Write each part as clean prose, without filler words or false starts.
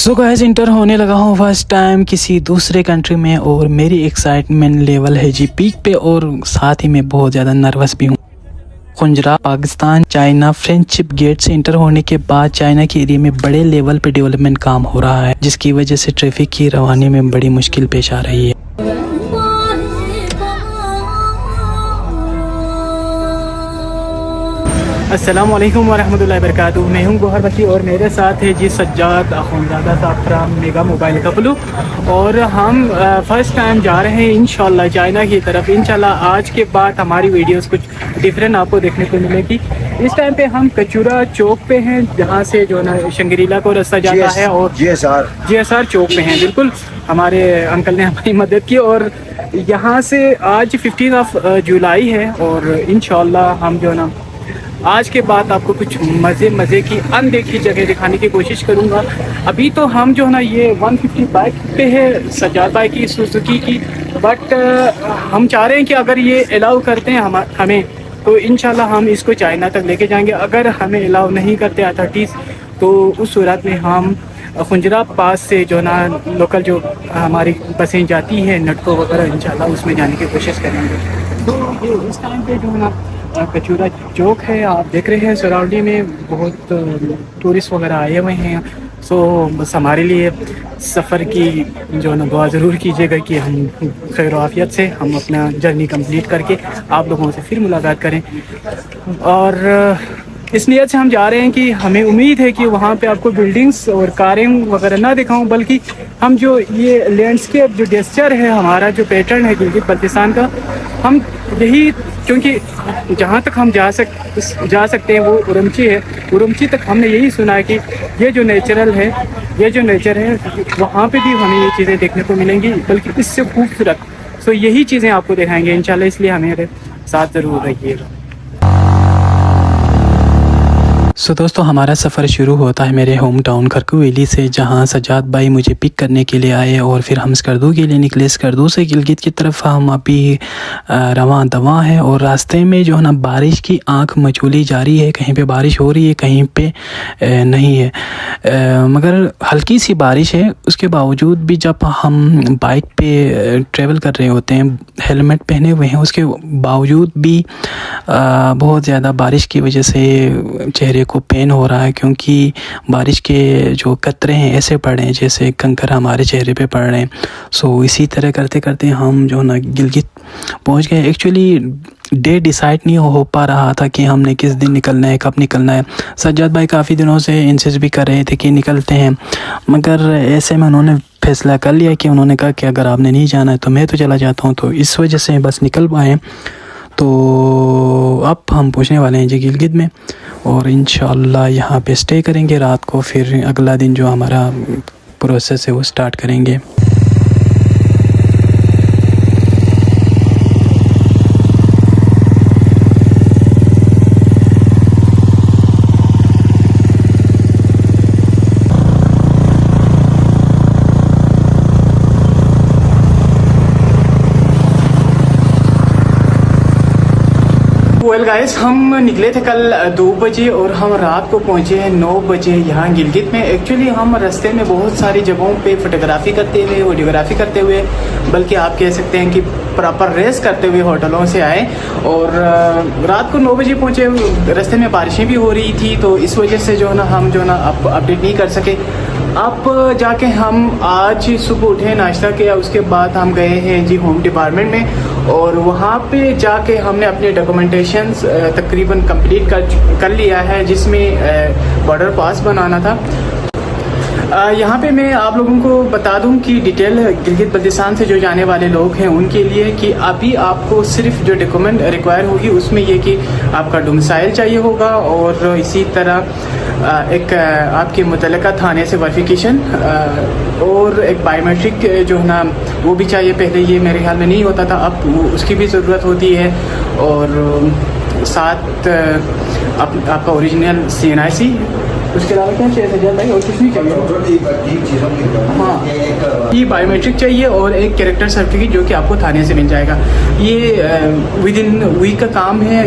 So guys inter होने लगा हूँ फर्स्ट टाइम किसी दूसरे कंट्री में और मेरी एक्साइटमेंट लेवल है जी पीक पे और साथ ही मैं बहुत ज़्यादा नर्वस भी हूँ। खुंजरा पाकिस्तान चाइना फ्रेंडशिप गेट से इंटर होने के बाद चाइना के एरिया में बड़े लेवल पे डेवलपमेंट काम हो रहा है, जिसकी वजह से ट्रैफिक की रवानी में बड़ी मुश्किल पेश आ रही है। अस्सलामुअलैकुम वरहमतुल्लाहि वबरकातुहू। मैं हूं गौहर बकी और मेरे साथ है जी सज्जाद अखुंज़ादा साहब फ्राम मेगा मोबाइल कपलू। और हम फ़र्स्ट टाइम जा रहे हैं इंशाल्लाह चाइना की तरफ। इंशाल्लाह आज के बाद हमारी वीडियोस कुछ डिफरेंट आपको देखने को मिलेगी। इस टाइम पे हम कचूरा चौक पे हैं, जहाँ से जो ना शंग्रीला को रास्ता जाता है, और GSR चौक पे हैं। बिल्कुल हमारे अंकल ने हमारी मदद की और यहाँ से आज 15 जुलाई है और इंशाल्लाह हम जो ना आज के बाद आपको कुछ मज़े की अनदेखी जगह दिखाने की कोशिश करूँगा। अभी तो हम जो है ना ये 150 बाइक पे है, सज्जाद भाई की सुजुकी की, बट हम चाह रहे हैं कि अगर ये अलाउ करते हैं हमें तो इंशाल्लाह हम इसको चाइना तक लेके जाएंगे। अगर हमें अलाउ नहीं करते अथॉरिटीज़ तो उस सूरत में हम खुंजरा पास से जो ना लोकल जो हमारी बसें जाती हैं नटको वगैरह, इंशाल्लाह उसमें जाने की कोशिश करेंगे। तो ये इस टाइम पे जो है ना कचूरा चौक है, आप देख रहे हैं सराउंडिंग में बहुत टूरिस्ट वगैरह आए हुए हैं। सो बस हमारे लिए सफ़र की जो ना दुआ ज़रूर कीजिएगा कि हम खैर आफियत से हम अपना जर्नी कंप्लीट करके आप लोगों से फिर मुलाकात करें। और इस नियत से हम जा रहे हैं कि हमें उम्मीद है कि वहाँ पे आपको बिल्डिंग्स और कारें वगैरह ना दिखाऊं, बल्कि हम जो ये लैंडस्केप जो जेस्चर है, हमारा जो पैटर्न है गिलगित बल्तिस्तान का, हम यही, क्योंकि जहाँ तक हम जा सकते हैं वो उरमची है। उरमची तक हमने यही सुना है कि ये जो नेचर है वहाँ पे भी हमें ये चीज़ें देखने को मिलेंगी, बल्कि इससे खूबसूरत। सो यही चीज़ें आपको दिखाएंगे इंशाल्लाह, इसलिए हमें साथ ज़रूर रहिएगा। सो दोस्तों हमारा सफ़र शुरू होता है मेरे होम टाउन खरकू वैली से, जहां सज्जाद भाई मुझे पिक करने के लिए आए और फिर हम स्कर्दू के लिए निकले। स्कर्दू से गिलगित की तरफ हम अभी रवां दवा है और रास्ते में जो है ना बारिश की आंख मचोली जारी है। कहीं पे बारिश हो रही है, कहीं पे नहीं है, मगर हल्की सी बारिश है। उसके बावजूद भी जब हम बाइक पे ट्रेवल कर रहे होते हैं, हेलमेट पहने हुए हैं, उसके बावजूद भी बहुत ज़्यादा बारिश की वजह से चेहरे को पेन हो रहा है, क्योंकि बारिश के जो कतरे हैं ऐसे पड़ रहे हैं जैसे कंकर हमारे चेहरे पे पड़ रहे हैं। सो इसी तरह करते करते हम जो ना गिलगित पहुंच गए। एक्चुअली डे डिसाइड नहीं हो पा रहा था कि हमने किस दिन निकलना है, कब निकलना है। सज्जाद भाई काफ़ी दिनों से इंसिस्ट भी कर रहे थे कि निकलते हैं, मगर ऐसे में उन्होंने फैसला कर लिया कि उन्होंने कहा कि अगर आपने नहीं जाना है तो मैं तो चला जाता हूँ। तो इस वजह से बस निकल पाए। तो अब हम पहुँचने वाले हैं जी गिलगित में और इंशाल्लाह यहाँ पे स्टे करेंगे रात को, फिर अगला दिन जो हमारा प्रोसेस है वो स्टार्ट करेंगे। वेल गाइस, हम निकले थे कल 2 बजे और हम रात को पहुंचे हैं 9 बजे यहाँ गिलगित में। एक्चुअली हम रास्ते में बहुत सारी जगहों पे फोटोग्राफी करते हुए, वीडियोग्राफी करते हुए, बल्कि आप कह सकते हैं कि प्रॉपर रेस करते हुए होटलों से आए और रात को 9 बजे पहुंचे। रास्ते में बारिशें भी हो रही थी, तो इस वजह से जो ना हम जो ना अपडेट नहीं कर सके। अब जाके हम आज सुबह उठे, नाश्ता किया, उसके बाद हम गए हैं जी होम डिपार्टमेंट में और वहाँ पे जाके हमने अपने डॉक्यूमेंटेशंस तकरीबन कंप्लीट कर लिया है, जिसमें बॉर्डर पास बनाना था। यहाँ पे मैं आप लोगों को बता दूं कि डिटेल गिलगित बल्तिस्तान से जो जाने वाले लोग हैं उनके लिए कि अभी आपको सिर्फ जो डॉक्यूमेंट रिक्वायर होगी उसमें ये कि आपका डोमिसाइल चाहिए होगा और इसी तरह एक आपके मुतल्लिका थाने से वेरिफिकेशन और एक बायोमेट्रिक जो है ना वो भी चाहिए। पहले ये मेरे ख्याल में नहीं होता था, अब उसकी भी ज़रूरत होती है। और साथ आपका ओरिजिनल CNIC उसके अलावा क्या चाहिए सज्जाद भाई, और कुछ नहीं चाहिए? हाँ, ये बायोमेट्रिक चाहिए और एक कैरेक्टर सर्टिफिकेट जो कि आपको थाने से मिल जाएगा। ये विद इन वीक का काम है,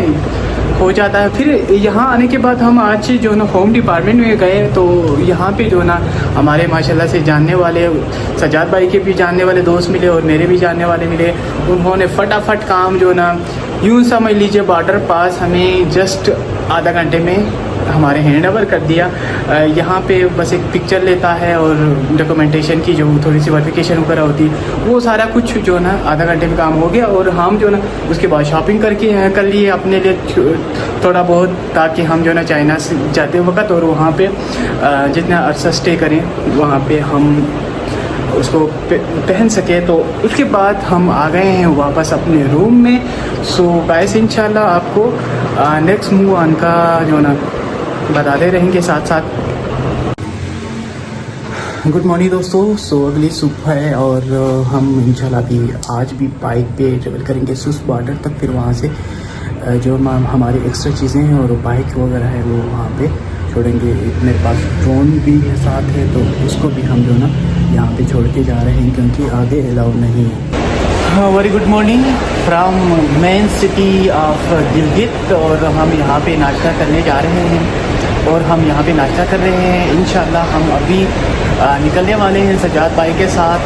हो जाता है। फिर यहाँ आने के बाद हम आज जो ना होम डिपार्टमेंट में गए, तो यहाँ पे जो ना हमारे माशाल्लाह से जानने वाले सज्जाद भाई के भी जानने वाले दोस्त मिले और मेरे भी जानने वाले मिले। उन्होंने फटाफट काम जो ना यूँ समझ लीजिए बॉर्डर पास हमें जस्ट आधा घंटे में हमारे हैंड ओवर कर दिया। यहाँ पे बस एक पिक्चर लेता है और डॉक्यूमेंटेशन की जो थोड़ी सी वेरिफिकेशन वगैरह होती है, वो सारा कुछ जो ना आधा घंटे में काम हो गया। और हम जो ना उसके बाद शॉपिंग करके कर लिए अपने लिए थोड़ा बहुत, ताकि हम जो ना चाइना से जाते वक्त और वहाँ पे जितना अरसा स्टे करें वहाँ पे हम उसको पहन सके। तो उसके बाद हम आ गए हैं वापस अपने रूम में। सो गाइस इंशाल्लाह आपको नेक्स्ट मूव ऑन का जो ना बताते रहेंगे साथ साथ। गुड मॉर्निंग दोस्तों। सो अगली सुबह है और हम इंशाल्लाह भी आज भी बाइक पे ट्रेवल करेंगे सुस बॉर्डर तक। फिर वहाँ से जो हमारी एक्स्ट्रा चीज़ें हैं और बाइक वगैरह है वो वहाँ पे छोड़ेंगे। मेरे पास ड्रोन भी है साथ है, तो उसको भी हम जो ना यहाँ पे छोड़ के जा रहे हैं क्योंकि आगे अलाउ नहीं है। Very good morning from main city of Gilgit. और हम यहाँ पे नाश्ता करने जा रहे हैं और हम यहाँ पे नाश्ता कर रहे हैं। इंशाल्लाह हम अभी निकलने वाले हैं सज्जाद भाई के साथ।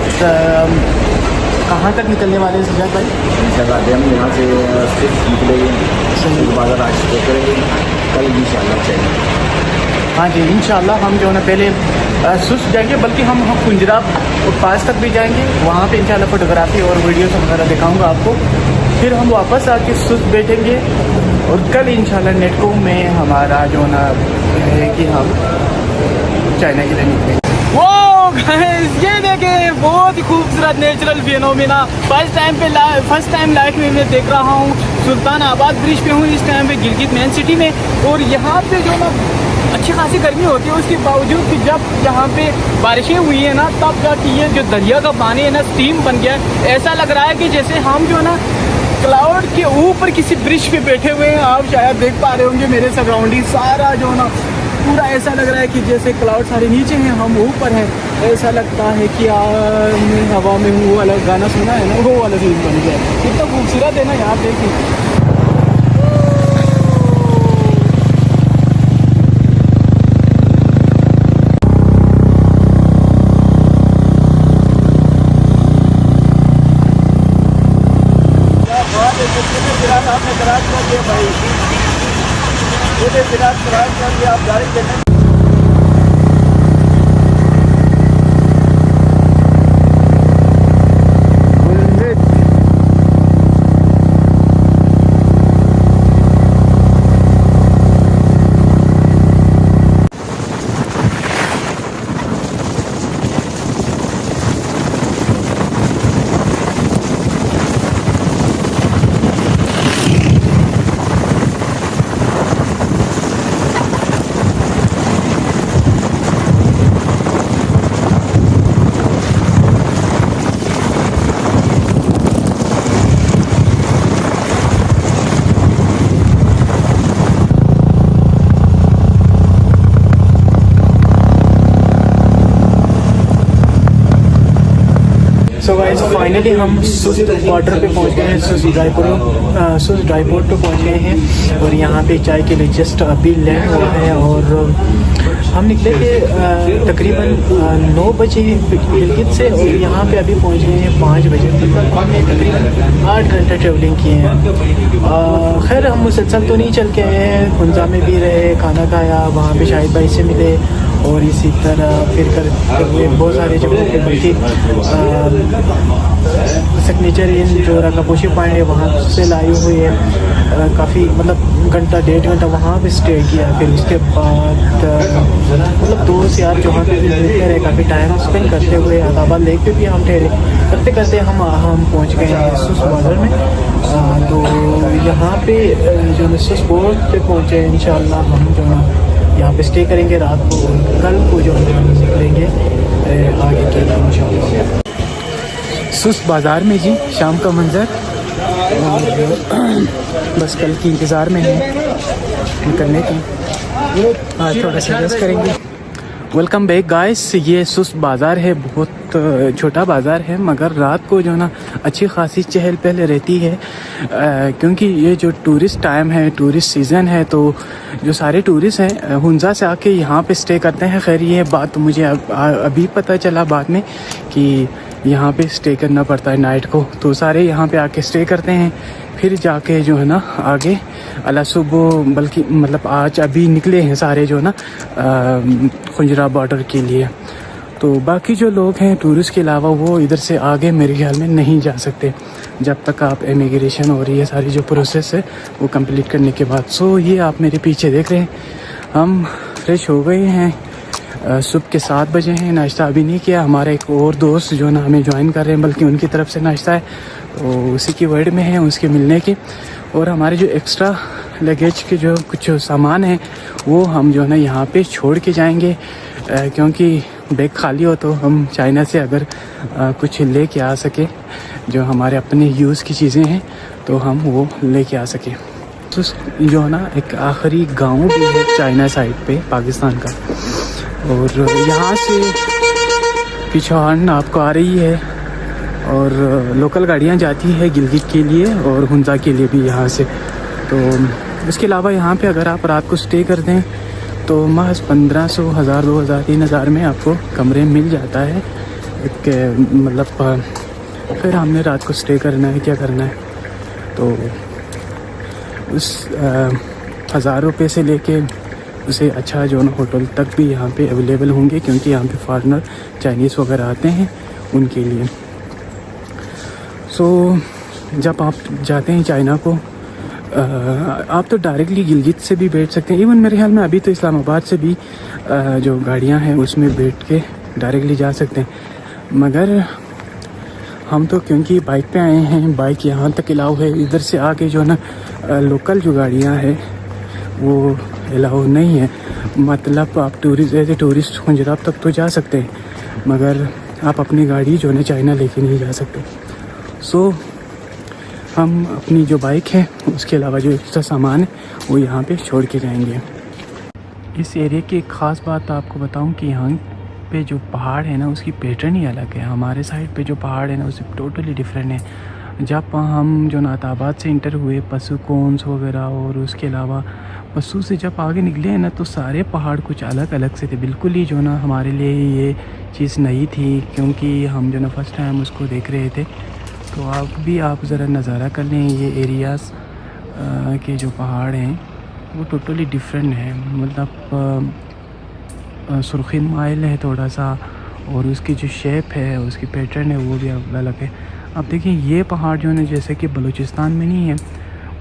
कहाँ तक निकलने वाले हैं सज्जाद भाई? इंशाल्लाह हम यहाँ से निकलेंगे, बाजार आज करेंगे, कल इंशाल्लाह चलेंगे। हाँ जी इंशाल्लाह हम जो है ना पहले सुस जाएंगे, बल्कि हम कुंजरा पास तक भी जाएंगे। वहाँ पे इंशाल्लाह फ़ोटोग्राफी और वीडियोस वगैरह दिखाऊंगा आपको। फिर हम वापस आके सुस बैठेंगे और कल इंशाल्लाह नेटको में हमारा जो ना है कि हम चाइना के लिए निकलेंगे। वो ये देखें बहुत ही खूबसूरत natural phenomena. First time life में मैं देख रहा हूँ। सुल्तान आबाद ब्रिज पे हूँ इस टाइम पे गिलगित मेन सिटी में। और यहाँ पे जो ना अच्छी खासी गर्मी होती है, उसके बावजूद कि जब यहाँ पे बारिशें हुई है ना, तब जाके ये जो दरिया का पानी है ना स्टीम बन गया है। ऐसा लग रहा है कि जैसे हम जो ना क्लाउड के ऊपर किसी ब्रिज पे बैठे हुए हैं। आप शायद देख पा रहे होंगे मेरे सराउंडिंग सारा जो ना पूरा ऐसा लग रहा है कि जैसे क्लाउड सारे नीचे हैं, हम ऊपर हैं। ऐसा लगता है कि मैं हवा में हूँ। वो वाला गाना सुना है ना, वो वाला सीन बन गया। कितना खूबसूरत है ना यहाँ देखिए। आपने करार कर दिया भाई, करार कर दिया। आप गाड़ी देखें। सो गाइस फाइनली हम सुस बॉर्डर पे पहुंच गए हैं। सुस ड्राईपोर्ट पे पहुंच गए हैं और यहाँ पे चाय के लिए जस्ट अभी लैंड हुआ है। और हम निकले थे तकरीबन 9 बजे गिलगित से और यहाँ पे अभी पहुँच गए हैं 5 बजे। मतलब हमने तकरीबन 8 घंटे ट्रेवलिंग किए हैं। खैर हम मुसलसल तो नहीं चल के आए हैं, खुंजा में भी रहे, खाना खाया, वहाँ पे शाहिद भाई से मिले और इसी तरह फिर करते हुए बहुत सारे जगहों पे, बल्कि सिग्नेचर इन जो रकापोशी पॉइंट है वहाँ से लाई हुई है। काफ़ी मतलब घंटा 1.5 घंटा वहाँ पे स्टे किया। फिर उसके बाद मतलब दोस्त यार जो वहाँ पे भी मिलते रहे, काफ़ी टाइम स्पेंड करते हुए अदाबाद लेक पे भी हम ठहरे। करते करते हम पहुँच गए हैं सुस बॉर्डर में। तो यहाँ पे जो सुस बॉर्डर पे पहुँचे इंशाल्लाह हम जो यहाँ पे स्टे करेंगे रात को। कल को जो हम निकलेंगे आगे के लिए इंशाल्लाह। सुस बाज़ार में जी शाम का मंज़र, बस कल की इंतज़ार में है निकलने की। थोड़ा सा रेस्ट करेंगे। Welcome back guys. ये सुस्त बाज़ार है, बहुत छोटा बाज़ार है, मगर रात को जो ना अच्छी खासी चहल पहल रहती है, क्योंकि ये जो टूरिस्ट टाइम है, टूरिस्ट सीज़न है, तो जो सारे टूरिस्ट हैं हुंजा से आके यहाँ पे स्टे करते हैं। खैर ये बात तो मुझे अभी पता चला बाद में कि यहाँ पे स्टे करना पड़ता है नाइट को, तो सारे यहाँ पे आके स्टे करते हैं। फिर जाके जो है ना आगे अला सुबह, बल्कि मतलब आज अभी निकले हैं सारे जो ना खुंजरा बॉर्डर के लिए। तो बाकी जो लोग हैं टूरिस्ट के अलावा वो इधर से आगे मेरे ख्याल में नहीं जा सकते जब तक आप इमिग्रेशन हो रही है, सारी जो प्रोसेस है वो कंप्लीट करने के बाद। सो ये आप मेरे पीछे देख रहे हैं, हम फ्रेश हो गए हैं, सुबह के 7 बजे हैं, नाश्ता अभी नहीं किया। हमारा एक और दोस्त जो ना हमें ज्वाइन कर रहे हैं, बल्कि उनकी तरफ से नाश्ता है, तो उसी की वर्ड में है उसके मिलने की। और हमारे जो एक्स्ट्रा लगेज के जो कुछ सामान है वो हम जो है ना यहाँ पे छोड़ के जाएंगे, क्योंकि बैग खाली हो तो हम चाइना से अगर कुछ ले के आ सके जो हमारे अपने यूज़ की चीज़ें हैं तो हम वो ले के आ सके। तो जो है ना एक आखिरी गांव भी है चाइना साइड पे पाकिस्तान का, और यहाँ से पिछाड़ आपको आ रही है और लोकल गाड़ियाँ जाती है गिलगित के लिए और हुंजा के लिए भी यहाँ से। तो इसके अलावा यहाँ पे अगर आप रात को स्टे कर दें तो महज 1500, 1000, 2000, 3000 में आपको कमरे मिल जाता है। एक मतलब फिर हमने रात को स्टे करना है, क्या करना है, तो उस 1000 रुपये से लेके उसे अच्छा जो ना होटल तक भी यहाँ पे अवेलेबल होंगे, क्योंकि यहाँ पे फॉरेनर चाइनीज़ वगैरह आते हैं उनके लिए। सो जब आप जाते हैं चाइना को, आप तो डायरेक्टली गिलगित से भी बैठ सकते हैं। इवन मेरे ख्याल में अभी तो इस्लामाबाद से भी जो गाड़ियाँ हैं उसमें बैठ के डायरेक्टली जा सकते हैं, मगर हम तो क्योंकि बाइक पे आए हैं, बाइक यहाँ तक अलाउ है, इधर से आके जो ना लोकल जो गाड़ियाँ हैं वो अलाउ नहीं है। मतलब आप tourist as a tourist Khunjerab तक तो जा सकते हैं, मगर आप अपनी गाड़ी जो है चाइना लेके नहीं जा सकते। सो हम अपनी जो बाइक है उसके अलावा जो एक्स्ट्रा सामान है वो यहाँ पे छोड़ के जाएंगे। इस एरिया की एक ख़ास बात आपको बताऊं कि यहाँ पे जो पहाड़ है ना उसकी पैटर्न ही अलग है। हमारे साइड पे जो पहाड़ है ना उससे टोटली डिफरेंट है। जब हम जो नाताबाद से इंटर हुए, पशुकोंस वगैरह, और उसके अलावा पशु से जब आगे निकले हैं ना तो सारे पहाड़ कुछ अलग अलग से थे, बिल्कुल ही जो ना हमारे लिए ये चीज़ नई थी, क्योंकि हम जो ना फर्स्ट टाइम उसको देख रहे थे। तो आप ज़रा नज़ारा कर लें, ये एरियाज़ के जो पहाड़ हैं वो टोटली डिफरेंट है। मतलब सुर्खी माइल है थोड़ा सा, और उसकी जो शेप है, उसकी पैटर्न है वो भी अलग है। अब देखिए ये पहाड़ जो है जैसे कि बलूचिस्तान में नहीं है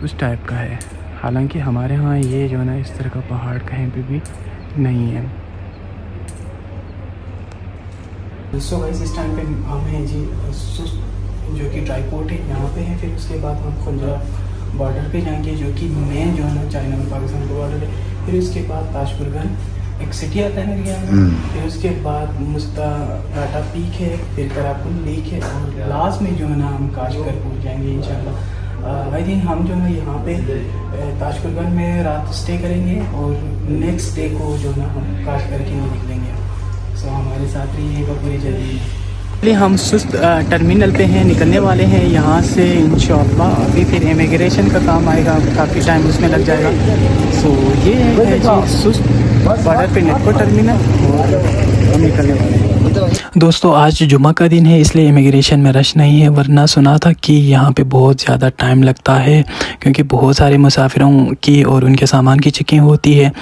उस टाइप का है, हालांकि हमारे यहाँ ये जो है ना इस तरह का पहाड़ कहीं पे भी नहीं है। सो गाइस इस टाइम पे हम हैं जी जो कि ड्राई पोर्ट है यहाँ पे है। फिर उसके बाद हम खुंजरा बॉर्डर पे जाएंगे जो कि मेन जो है ना चाइना और पाकिस्तान का बॉर्डर है। फिर उसके बाद ताजपुरगन एक सिटी आता है मेरे ख्याल में, फिर उसके बाद मुस्ताटा पीक है, फिर कराकुल लेक है, और लास्ट में जो है ना हम काशगर पहुँच जाएंगे इंशाल्लाह। आई थिंक हम जो है यहाँ पे ताजपुरगन में रात स्टे करेंगे और नेक्स्ट डे को जो है ना हम काशगर के लिए निकलेंगे। सो हमारे साथ रहिएगा पूरी जल्दी। हम सुस्त टर्मिनल पे हैं, निकलने वाले हैं यहाँ से इंशाल्लाह। अभी फिर इमिग्रेशन का काम आएगा, काफ़ी टाइम उसमें लग जाएगा। सो ये है जी सुस्त बॉर्डर पे नेटको टर्मिनल, और हम निकलने वाले हैं। दोस्तों आज जुमा का दिन है इसलिए इमिग्रेशन में रश नहीं है, वरना सुना था कि यहाँ पे बहुत ज़्यादा टाइम लगता है, क्योंकि बहुत सारे मुसाफिरों की और उनके सामान की चेकिंग होती है।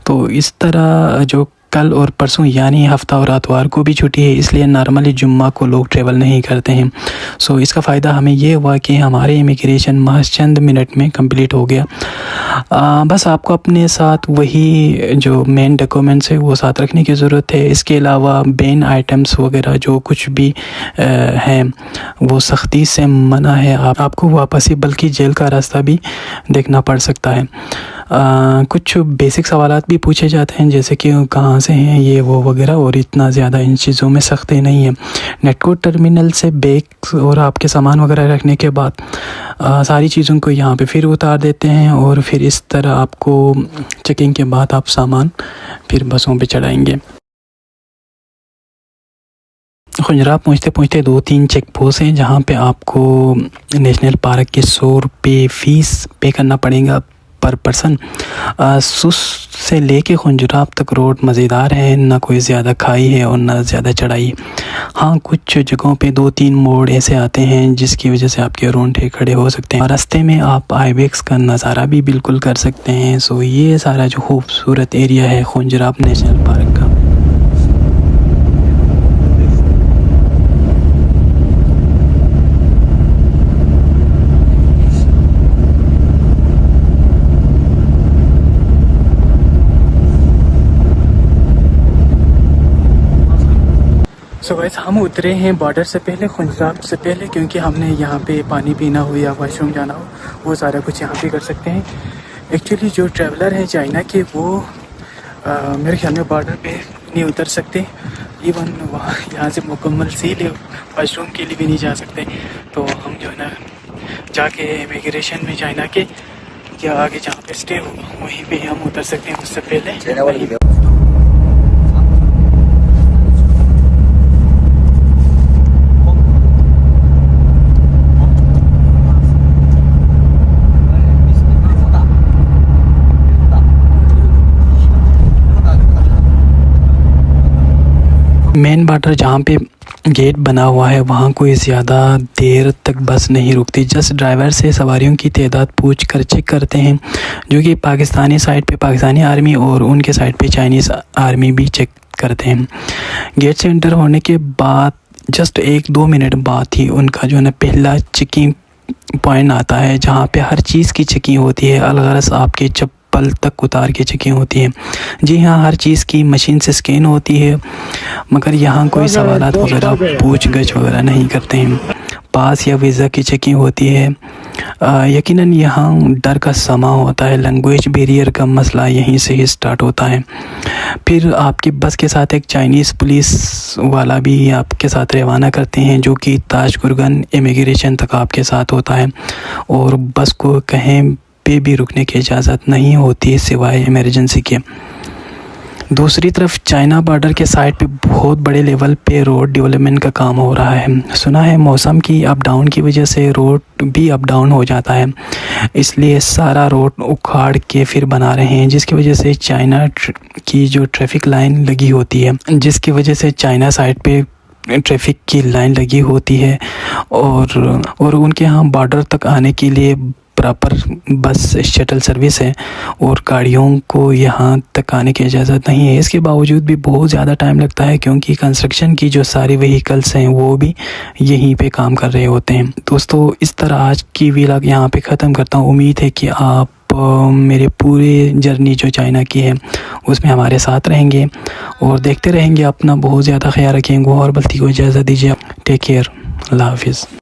तो इस तरह जो कल और परसों यानी हफ्ता और आतवार को भी छुट्टी है, इसलिए नॉर्मली जुम्मा को लोग ट्रेवल नहीं करते हैं। सो इसका फ़ायदा हमें ये हुआ कि हमारे इमिग्रेशन महज चंद मिनट में कंप्लीट हो गया। बस आपको अपने साथ वही जो मेन डॉक्यूमेंट्स है वो साथ रखने की ज़रूरत है। इसके अलावा बैन आइटम्स वगैरह जो कुछ भी हैं वो सख्ती से मना है। आपको वापसी बल्कि जेल का रास्ता भी देखना पड़ सकता है। कुछ बेसिक सवालात भी पूछे जाते हैं, जैसे कि कहाँ से हैं ये वो वगैरह, और इतना ज़्यादा इन चीज़ों में सख्ती नहीं है। नेटको टर्मिनल से बैग और आपके सामान वगैरह रखने के बाद सारी चीज़ों को यहाँ पे फिर उतार देते हैं, और फिर इस तरह आपको चेकिंग के बाद आप सामान फिर बसों पे चढ़ाएंगे। खुजराब पहुँचते पहुँचते 2-3 चेक पोस्ट हैं जहाँ पे आपको नेशनल पार्क के 100 रुपये फ़ीस पे करना पड़ेगा पर पर्सन। सुस से लेके खुजराब तक रोड मज़ेदार है, ना कोई ज़्यादा खाई है और ना ज़्यादा चढ़ाई। हाँ, कुछ जगहों पे 2-3 मोड़ ऐसे आते हैं जिसकी वजह से आपके रोंगटे खड़े हो सकते हैं। रास्ते में आप आइबेक्स का नज़ारा भी बिल्कुल कर सकते हैं। सो ये सारा जो खूबसूरत एरिया है खुजराब नेशनल पार्क का। सो गाइस, हम उतरे हैं बॉर्डर से पहले, खुजराब से पहले, क्योंकि हमने यहाँ पे पानी पीना हो या वॉशरूम जाना हो वो सारा कुछ यहाँ पे कर सकते हैं। एक्चुअली जो ट्रैवलर हैं चाइना के वो मेरे ख्याल में बॉर्डर पे नहीं उतर सकते, इवन वहाँ यहाँ से मुकम्मल सील वॉशरूम के लिए भी नहीं जा सकते। तो हम जो है ना जाके इमिग्रेशन में चाइना के या आगे जहाँ पे स्टे होगा वहीं पे हम उतर सकते हैं। उससे पहले मेन बॉर्डर जहाँ पे गेट बना हुआ है वहाँ कोई ज़्यादा देर तक बस नहीं रुकती। जस्ट ड्राइवर से सवारियों की तादाद पूछ कर चेक करते हैं, जो कि पाकिस्तानी साइड पे पाकिस्तानी आर्मी और उनके साइड पे चाइनीज़ आर्मी भी चेक करते हैं। गेट से एंटर होने के बाद जस्ट 1-2 मिनट बाद ही उनका जो है ना पहला चेकिंग पॉइंट आता है, जहाँ पे हर चीज़ की चेकिंग होती है। अलगरस आपके चप्पल तक उतार के चेकिंग होती है। जी हाँ, हर चीज़ की मशीन से स्कैन होती है, मगर यहाँ कोई सवालात वगैरह पूछ गछ वगैरह नहीं करते हैं। पास या वीज़ा की चेकिंग होती है। यकीनन यहाँ डर का समा होता है। लैंग्वेज बैरियर का मसला यहीं से ही स्टार्ट होता है। फिर आपकी बस के साथ एक चाइनीज़ पुलिस वाला भी आपके साथ रवाना करते हैं, जो कि ताजकुरगन इमिग्रेशन तक आपके साथ होता है, और बस को कहीं पे भी रुकने की इजाज़त नहीं होती सिवाय इमरजेंसी के। दूसरी तरफ चाइना बॉर्डर के साइड पे बहुत बड़े लेवल पे रोड डेवलपमेंट का काम हो रहा है। सुना है मौसम की अप डाउन की वजह से रोड भी अप डाउन हो जाता है, इसलिए सारा रोड उखाड़ के फिर बना रहे हैं, जिसकी वजह से चाइना की जो ट्रैफिक लाइन लगी होती है, जिसकी वजह से चाइना साइड पे ट्रैफिक की लाइन लगी होती है, और उनके यहाँ बॉर्डर तक आने के लिए प्रॉपर बस शटल सर्विस है और गाड़ियों को यहाँ तक आने की इजाज़त नहीं है। इसके बावजूद भी बहुत ज़्यादा टाइम लगता है, क्योंकि कंस्ट्रक्शन की जो सारी व्हीकल्स हैं वो भी यहीं पे काम कर रहे होते हैं। दोस्तों, इस तरह आज की व्लॉग यहाँ पे ख़त्म करता हूँ। उम्मीद है कि आप मेरे पूरे जर्नी जो चाइना की है उसमें हमारे साथ रहेंगे और देखते रहेंगे। अपना बहुत ज़्यादा ख्याल रखेंगे और बल्कि को इजाज़त दीजिए। टेक केयर, अल्लाह हाफिज़।